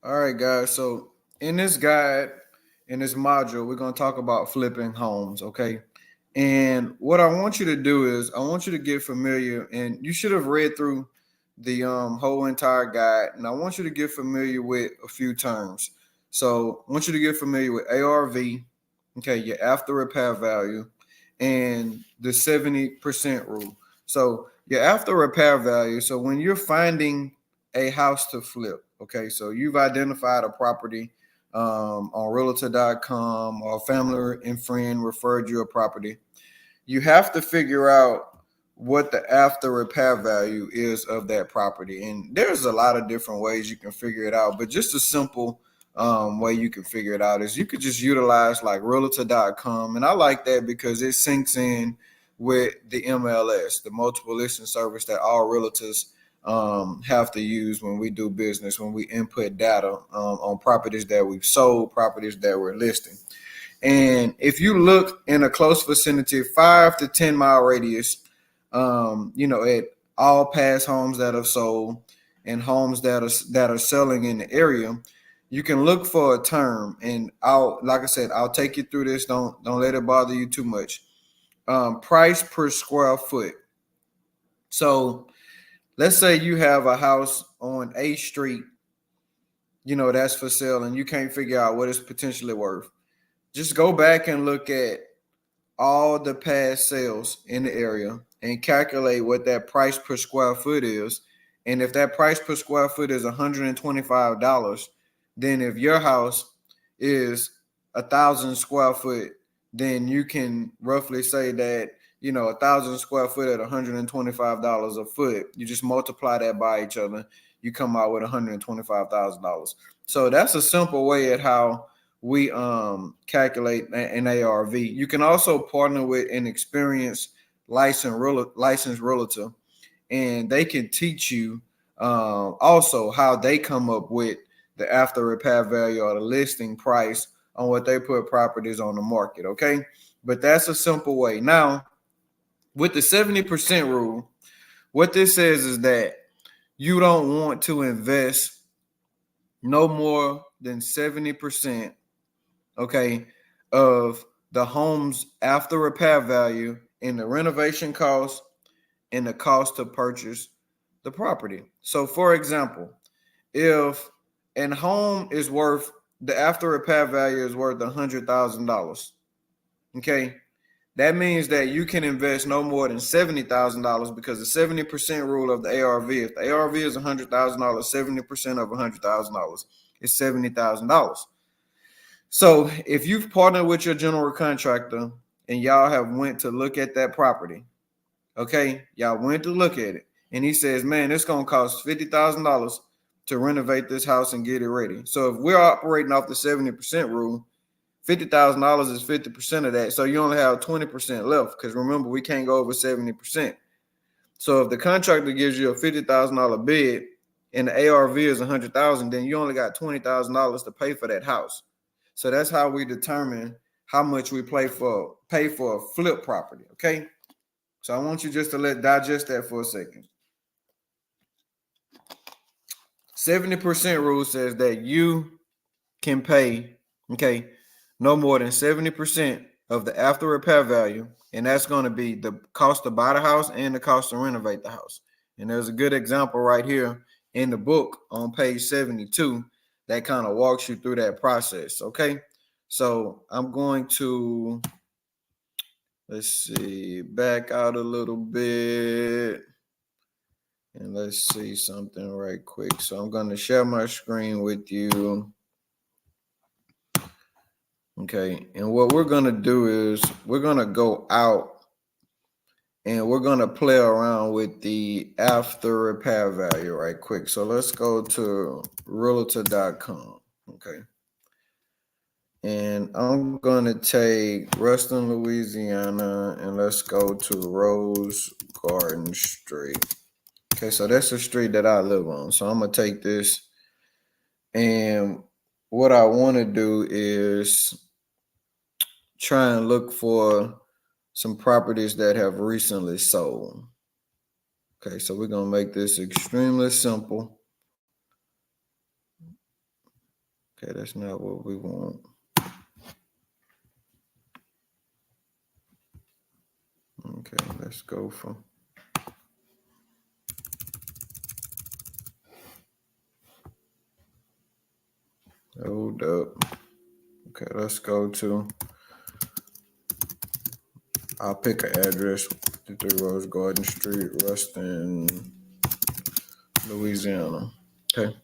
All right, guys. So in this guide, in this module, we're going to talk about flipping homes. Okay. And what I want you to do is I want you to get familiar, and you should have read through the whole entire guide. And I want you to get familiar with a few terms. So I want you to get familiar with ARV, okay, your after repair value, and the 70% rule. So your after repair value. So when you're finding a house to flip, okay, so you've identified a property on realtor.com, or family and friend referred you a property. You have to figure out what the after repair value is of that property. And there's a lot of different ways you can figure it out, but just a simple way you can figure it out is you could just utilize like realtor.com. And I like that because it syncs in with the MLS, the multiple listing service that all realtors have to use when we do business, when we input data on properties that we've sold, properties that we're listing. And if you look in a close vicinity, 5 to 10 mile radius, at all past homes that have sold and homes that are selling in the area, you can look for a term. And like I said, I'll take you through this. Don't let it bother you too much. Price per square foot. So let's say you have a house on A Street, that's for sale, and you can't figure out what it's potentially worth. Just go back and look at all the past sales in the area and calculate what that price per square foot is. And if that price per square foot is $125, then if your house is 1,000 square foot, then you can roughly say that 1,000 square foot at $125 a foot. You just multiply that by each other, you come out with $125,000. So that's a simple way at how we calculate an ARV. You can also partner with an experienced licensed realtor, and they can teach you also how they come up with the after repair value or the listing price on what they put properties on the market. Okay, but that's a simple way. Now, with the 70% rule, what this says is that you don't want to invest no more than 70%, okay, of the home's after repair value in the renovation cost and the cost to purchase the property. So, for example, if an home is worth, the after repair value is worth $100,000, okay, that means that you can invest no more than $70,000, because the 70% rule of the ARV, if the ARV is $100,000, 70% of $100,000 is $70,000. So if you've partnered with your general contractor and y'all have went to look at that property, okay, y'all went to look at it, and he says, man, it's going to cost $50,000 to renovate this house and get it ready. So if we're operating off the 70% rule, $50,000 is 50% of that. So you only have 20% left, because remember, we can't go over 70%. So if the contractor gives you a $50,000 bid and the ARV is $100,000, then you only got $20,000 to pay for that house. So that's how we determine how much we pay for a flip property. Okay. So I want you just to digest that for a second. 70% rule says that you can pay, okay, no more than 70% of the after repair value. And that's going to be the cost to buy the house and the cost to renovate the house. And there's a good example right here in the book on page 72 that kind of walks you through that process. Okay. So I'm going to, let's see, back out a little bit. And let's see something right quick. So I'm going to share my screen with you. Okay. And what we're going to do is we're going to go out and we're going to play around with the after repair value right quick. So let's go to realtor.com. Okay. And I'm going to take Ruston, Louisiana, and let's go to Rose Garden Street. Okay, so that's the street that I live on. So I'm going to take this, and what I want to do is try and look for some properties that have recently sold. Okay, so we're going to make this extremely simple. Okay, that's not what we want. Okay, let's go from hold up. Okay, let's go to, I'll pick an address, 53 Rose Garden Street, Ruston, Louisiana. Okay.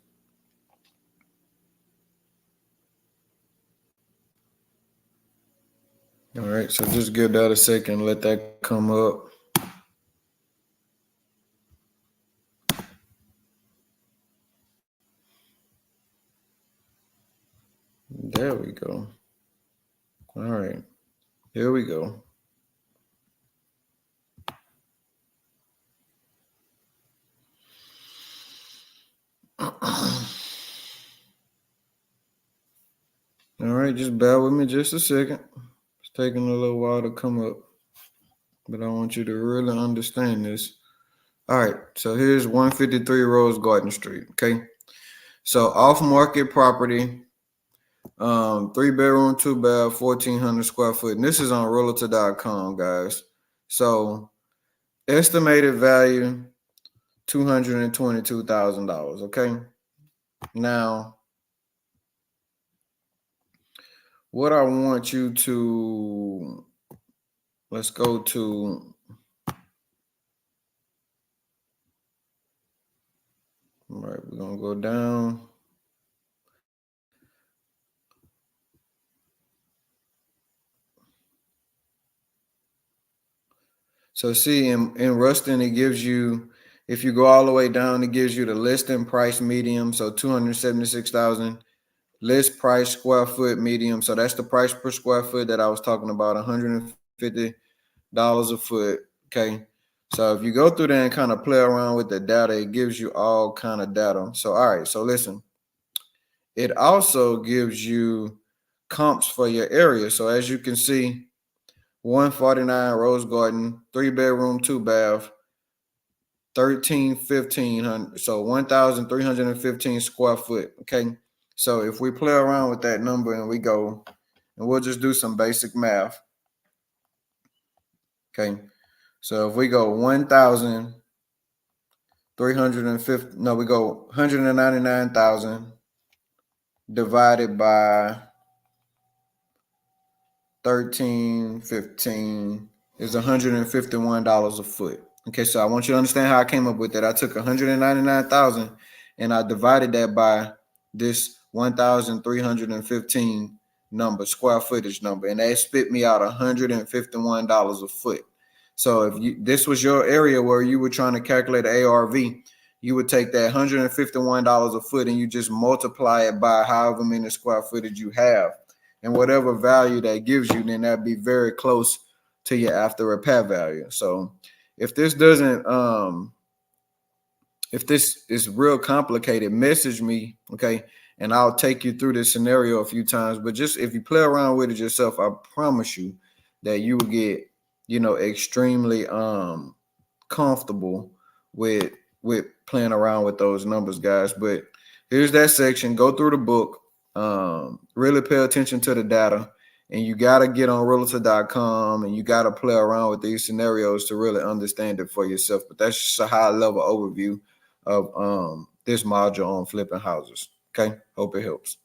All right, so just give that a second, let that come up. There we go. All right, here we go. All right, just bear with me just a second. It's taking a little while to come up, but I want you to really understand this. All right, so here's 153 Rose Garden Street. Okay, so off market property, 3-bedroom, 2-bath, 1,400 square foot. And this is on realtor.com, guys. So estimated value $222,000. Okay, now what I want you to, let's go to, all right, we're gonna go down. So see, in Ruston, it gives you, if you go all the way down, it gives you the listing price medium, so 276,000. List price square foot medium, so that's the price per square foot that I was talking about, $150 a foot. Okay, so if you go through there and kind of play around with the data, it gives you all kind of data. So all right, so listen, it also gives you comps for your area. So as you can see, 149 Rose Garden, 3-bedroom, 2-bath, 1,500, so 1,315 square foot. Okay, so if we play around with that number and we go, and we'll just do some basic math. Okay, so if we go 1,350, no, we go 199,000 divided by 1,315 is $151 a foot. Okay, so I want you to understand how I came up with that. I took 199,000 and I divided that by this 1,315 number, square footage number, and that spit me out $151 a foot. So if this was your area where you were trying to calculate ARV, you would take that $151 a foot and you just multiply it by however many square footage you have. And whatever value that gives you, then that'd be very close to your after repair value. So if this doesn't, if this is real complicated, message me, okay? And I'll take you through this scenario a few times. But just if you play around with it yourself, I promise you that you will get, extremely comfortable with playing around with those numbers, guys. But here's that section. Go through the book. Really pay attention to the data, and you got to get on realtor.com and you got to play around with these scenarios to really understand it for yourself. But that's just a high level overview of this module on flipping houses. Okay, hope it helps.